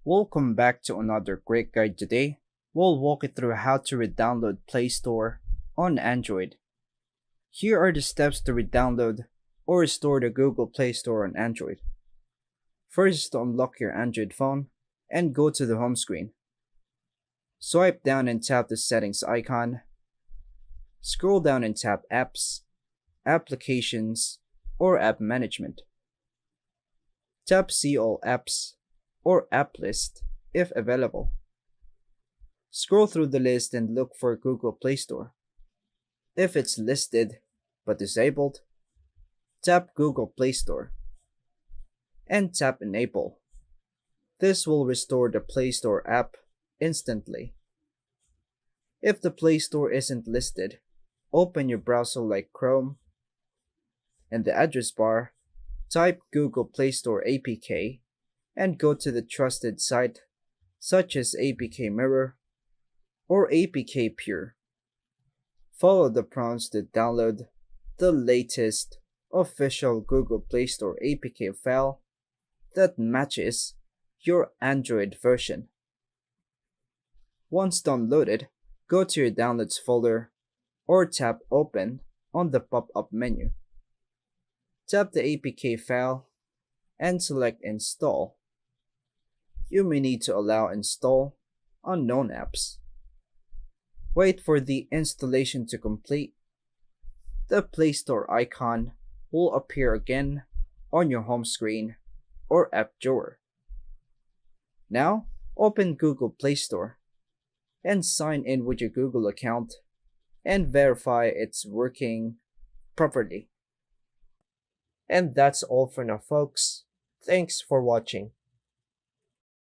Welcome back to another great guide today. We'll walk you through how to re-download Play Store on Android. Here are the steps to re-download or restore the Google Play Store on Android. First, to unlock your Android phone and go to the home screen. Swipe down and tap the settings icon. Scroll down and tap Apps, Applications, or App Management. Tap See All Apps or App List if available. Scroll through the list and look for Google Play Store. If it's listed but disabled, tap Google Play Store and tap Enable. This will restore the Play Store app instantly. If the Play Store isn't listed, open your browser like Chrome. In the address bar, type Google Play Store APK and go to the trusted site such as APK Mirror or APK Pure. Follow the prompts to download the latest official Google Play Store APK file that matches your Android version. Once downloaded, go to your Downloads folder or tap Open on the pop-up menu. Tap the APK file and select Install. You may need to allow install unknown apps. Wait for the installation to complete. The Play Store icon will appear again on your home screen or app drawer. Now, open Google Play Store and sign in with your Google account and verify it's working properly. And that's all for now, folks. Thanks for watching.